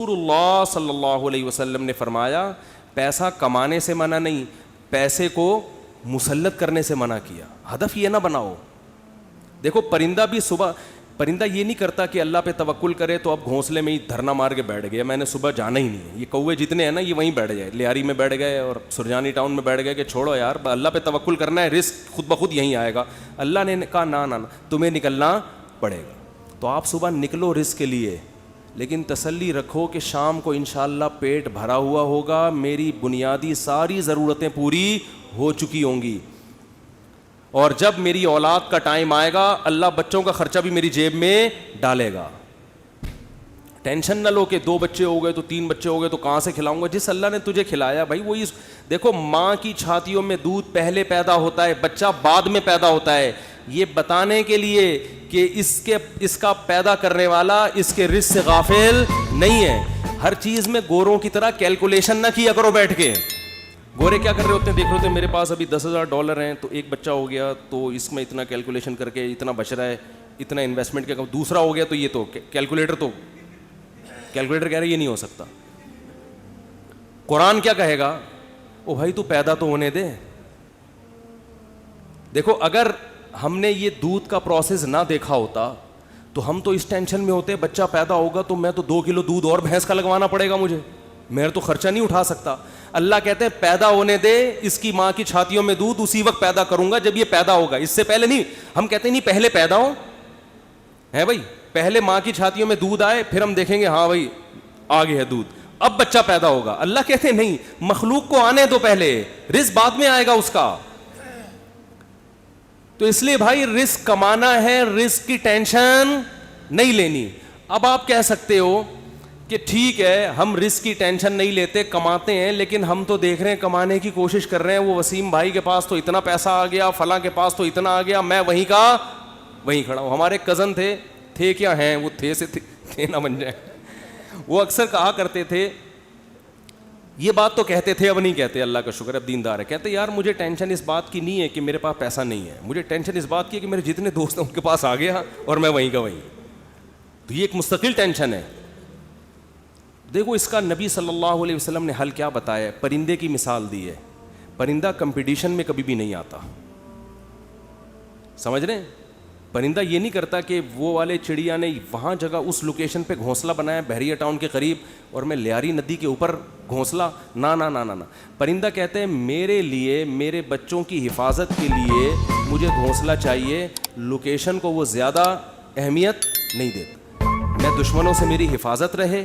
رسول اللہ صلی اللہ علیہ وسلم نے فرمایا پیسہ کمانے سے منع نہیں, پیسے کو مسلط کرنے سے منع کیا. ہدف یہ نہ بناؤ. دیکھو پرندہ بھی صبح, پرندہ یہ نہیں کرتا کہ اللہ پہ توکل کرے تو اب گھونسلے میں ہی دھرنا مار کے بیٹھ گیا, میں نے صبح جانا ہی نہیں ہے. یہ کوے جتنے ہیں نا یہ وہیں بیٹھ گئے, لیاری میں بیٹھ گئے اور سرجانی ٹاؤن میں بیٹھ گئے کہ چھوڑو یار اللہ پہ توکل کرنا ہے, رزق خود بخود یہیں آئے گا. اللہ نے کہا نہ تمہیں نکلنا پڑے گا. تو آپ صبح نکلو رزق کے لیے, لیکن تسلی رکھو کہ شام کو انشاءاللہ پیٹ بھرا ہوا ہوگا, میری بنیادی ساری ضرورتیں پوری ہو چکی ہوں گی, اور جب میری اولاد کا ٹائم آئے گا اللہ بچوں کا خرچہ بھی میری جیب میں ڈالے گا. ٹینشن نہ لو کہ 2 بچے ہو گئے تو 3 بچے ہو گئے تو کہاں سے کھلاؤں گا. جس اللہ نے تجھے کھلایا بھائی وہی. دیکھو ماں کی چھاتیوں میں دودھ پہلے پیدا ہوتا ہے, بچہ بعد میں پیدا ہوتا ہے, یہ بتانے کے لیے کہ اس کا پیدا کرنے والا اس کے رزق سے غافل نہیں ہے. ہر چیز میں گوروں کی طرح کیلکولیشن نہ کیا کرو بیٹھ کے. گورے کیا کر رہے ہوتے ہیں, دیکھ رہے ہوتے ہیں میرے پاس ابھی $10,000 ہیں تو ایک بچہ ہو گیا تو اس میں اتنا کیلکولیشن کر کے اتنا بچ رہا ہے, اتنا انویسٹمنٹ کیا, دوسرا ہو گیا تو یہ تو کیلکولیٹر کہہ رہے یہ نہیں ہو سکتا. قرآن کیا کہے گا, او بھائی تو پیدا تو ہونے دے. دیکھو اگر ہم نے یہ دودھ کا پروسیس نہ دیکھا ہوتا تو ہم تو اس ٹینشن میں ہوتے بچہ پیدا ہوگا تو میں تو 2 کلو دودھ اور بھینس کا لگوانا پڑے گا مجھے, میں تو خرچہ نہیں اٹھا سکتا. اللہ کہتے ہیں پیدا ہونے دے, اس کی ماں کی چھاتیوں میں دودھ اسی وقت پیدا کروں گا جب یہ پیدا ہوگا, اس سے پہلے نہیں. ہم کہتے ہیں نہیں پہلے پیدا ہو ہے بھائی, پہلے ماں کی چھاتیوں میں دودھ آئے پھر ہم دیکھیں گے ہاں بھائی آگے ہے دودھ, اب بچہ پیدا ہوگا. اللہ کہتے ہیں نہیں, مخلوق کو آنے دو پہلے, رزق بعد میں آئے گا اس کا. تو اس لیے بھائی رزق کمانا ہے, رزق کی ٹینشن نہیں لینی. اب آپ کہہ سکتے ہو کہ ٹھیک ہے ہم رزق کی ٹینشن نہیں لیتے, کماتے ہیں, لیکن ہم تو دیکھ رہے ہیں کمانے کی کوشش کر رہے ہیں, وہ وسیم بھائی کے پاس تو اتنا پیسہ آ گیا, فلاں کے پاس تو اتنا آ گیا, میں وہیں کا وہیں کھڑا ہوں. ہمارے کزن تھے کیا ہیں, وہ تھے نہ بن جائیں. وہ اکثر کہا کرتے تھے, یہ بات تو کہتے تھے اب نہیں کہتے, اللہ کا شکر اب دیندار ہے, کہتے یار مجھے ٹینشن اس بات کی نہیں ہے کہ میرے پاس پیسہ نہیں ہے, مجھے ٹینشن اس بات کی ہے کہ میرے جتنے دوست ہیں ان کے پاس آ گیا اور میں وہیں کا وہیں. تو یہ ایک مستقل ٹینشن ہے. دیکھو اس کا نبی صلی اللہ علیہ وسلم نے حل کیا بتایا ہے, پرندے کی مثال دی ہے. پرندہ کمپٹیشن میں کبھی بھی نہیں آتا, سمجھ رہے ہیں. پرندہ یہ نہیں کرتا کہ وہ والے چڑیا نے وہاں جگہ اس لوکیشن پہ گھونسلہ بنایا بحریہ ٹاؤن کے قریب اور میں لیاری ندی کے اوپر گھونسلہ, نہ. پرندہ کہتے ہیں میرے لیے, میرے بچوں کی حفاظت کے لیے مجھے گھونسلہ چاہیے, لوکیشن کو وہ زیادہ اہمیت نہیں دیتا. میں دشمنوں سے میری حفاظت رہے,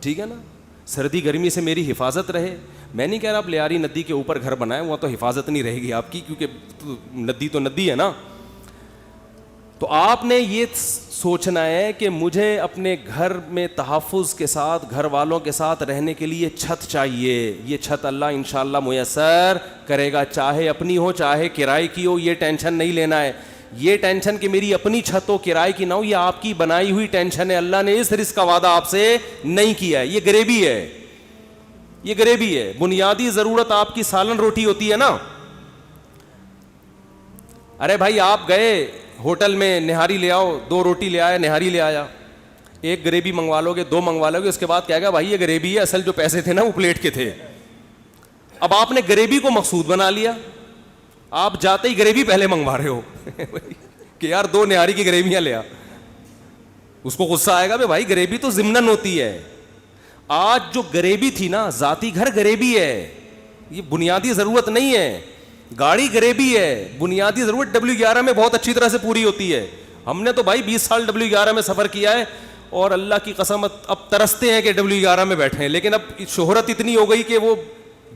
ٹھیک ہے نا, سردی گرمی سے میری حفاظت رہے. میں نہیں کہہ رہا آپ لیاری ندی کے اوپر گھر بنائیں, وہاں تو حفاظت نہیں رہے گی آپ کی, کیونکہ ندی تو ندی ہے نا. تو آپ نے یہ سوچنا ہے کہ مجھے اپنے گھر میں تحفظ کے ساتھ, گھر والوں کے ساتھ رہنے کے لیے چھت چاہیے. یہ چھت اللہ انشاءاللہ میسر کرے گا, چاہے اپنی ہو چاہے کرائے کی ہو, یہ ٹینشن نہیں لینا ہے. یہ ٹینشن کہ میری اپنی چھت ہو کرائے کی نہ ہو, یہ آپ کی بنائی ہوئی ٹینشن ہے. اللہ نے اس رزق کا وعدہ آپ سے نہیں کیا ہے, یہ غریبی ہے, یہ غریبی ہے. بنیادی ضرورت آپ کی سالن روٹی ہوتی ہے نا. ارے بھائی آپ گئے ہوٹل میں نہاری لے آؤ, 2 روٹی لے آیا, نہاری لے آیا, ایک غریبی منگوا لو گے, 2 منگوا لو گے, اس کے بعد کہے گا بھائی یہ غریبی ہے, اصل جو پیسے تھے نا وہ پلیٹ کے تھے. اب آپ نے غریبی کو مقصود بنا لیا, آپ جاتے ہی غریبی پہلے منگوا رہے ہو کہ یار 2 نہاری کی غریبیاں لے آ. اس کو غصہ آئے گا بھائی غریبی تو ضمناً ہوتی ہے. آج جو غریبی تھی نا, ذاتی گھر غریبی ہے, یہ بنیادی ضرورت نہیں ہے. گاڑی غریبی ہے, بنیادی ضرورت W11 میں بہت اچھی طرح سے پوری ہوتی ہے. ہم نے تو بھائی 20 سال W11 میں سفر کیا ہے اور اللہ کی قسم اب ترستے ہیں کہ W11 میں بیٹھے ہیں, لیکن اب شہرت اتنی ہو گئی کہ وہ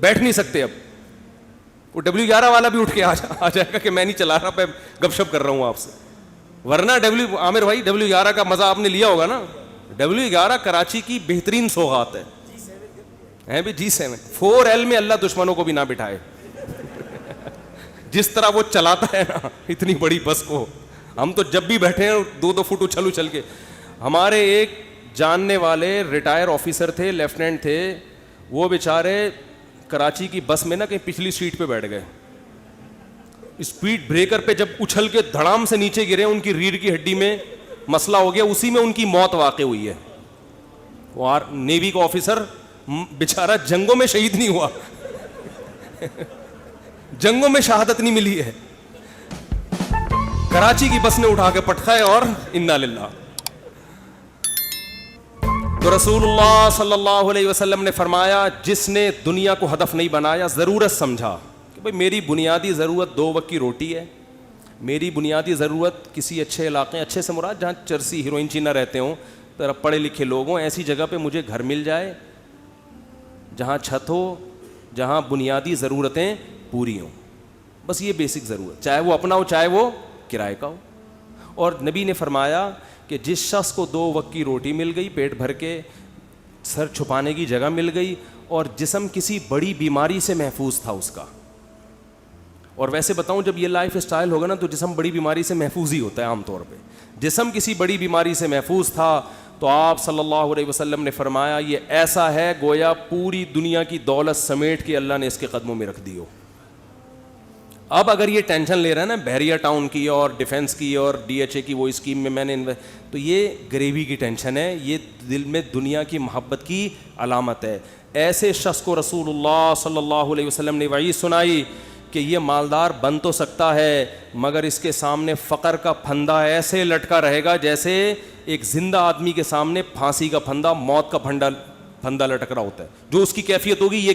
بیٹھ نہیں سکتے. اب وہ W11 والا بھی اٹھ کے آ جائے گا کہ میں نہیں چلا رہا, میں گپ شپ کر رہا ہوں آپ سے. ورنہ عامر بھائی W11 کا مزہ آپ نے لیا ہوگا نا. W11 کراچی کی بہترین سوغات ہے بھی. G7 4L میں اللہ دشمنوں کو بھی نہ بٹھائے. جس طرح وہ چلاتا ہے نا اتنی بڑی بس کو, ہم تو جب بھی بیٹھے ہیں 2-2 فٹ اچھل کے. ہمارے ایک جاننے والے ریٹائر آفیسر تھے, لیفٹیننٹ تھے, وہ بیچارے کراچی کی بس میں نا کہیں پچھلی سیٹ پہ بیٹھ گئے, اسپیڈ بریکر پہ جب اچھل کے دھڑام سے نیچے گرے, ان کی ریڑھ کی ہڈی میں مسئلہ ہو گیا, اسی میں ان کی موت واقع ہوئی ہے. وہ نیوی کا آفیسر بیچارہ جنگوں میں شہید نہیں ہوا جنگوں میں شہادت نہیں ملی ہے, کراچی کی بس نے اٹھا کے پٹکھائے اور انا للہ. تو رسول اللہ صلی اللہ علیہ وسلم نے فرمایا جس نے دنیا کو ہدف نہیں بنایا, ضرورت سمجھا کہ بھئی میری بنیادی ضرورت 2 وقت کی روٹی ہے, میری بنیادی ضرورت کسی اچھے علاقے, اچھے سے مراد جہاں چرسی ہیروئن چی نہ رہتے ہوں, طرف پڑھے لکھے لوگ ہوں, ایسی جگہ پہ مجھے گھر مل جائے جہاں چھت ہو, جہاں بنیادی ضرورتیں پوری ہوں, بس یہ بیسک ضرورت, چاہے وہ اپنا ہو چاہے وہ کرائے کا ہو. اور نبی نے فرمایا کہ جس شخص کو 2 وقت کی روٹی مل گئی, پیٹ بھر کے سر چھپانے کی جگہ مل گئی, اور جسم کسی بڑی بیماری سے محفوظ تھا اس کا, اور ویسے بتاؤں جب یہ لائف اسٹائل ہوگا نا تو جسم بڑی بیماری سے محفوظ ہی ہوتا ہے عام طور پہ, جسم کسی بڑی بیماری سے محفوظ تھا, تو آپ صلی اللہ علیہ وسلم نے فرمایا یہ ایسا ہے گویا پوری دنیا کی دولت سمیٹ کے اللہ نے اس کے قدموں میں رکھ دی ہو. اب اگر یہ ٹینشن لے رہا ہے نا بحریہ ٹاؤن کی اور ڈیفنس کی اور ڈی ایچ اے کی وہ اسکیم میں میں نے تو یہ گریوی کی ٹینشن ہے, یہ دل میں دنیا کی محبت کی علامت ہے. ایسے شخص کو رسول اللہ صلی اللہ علیہ وسلم نے وعید سنائی کہ یہ مالدار بن تو سکتا ہے مگر اس کے سامنے فقر کا پھندا ایسے لٹکا رہے گا جیسے ایک زندہ آدمی کے سامنے پھانسی کا پھندا, موت کا پھندا لٹک رہا ہوتا ہے, جو اس کی کیفیت ہوگی یہ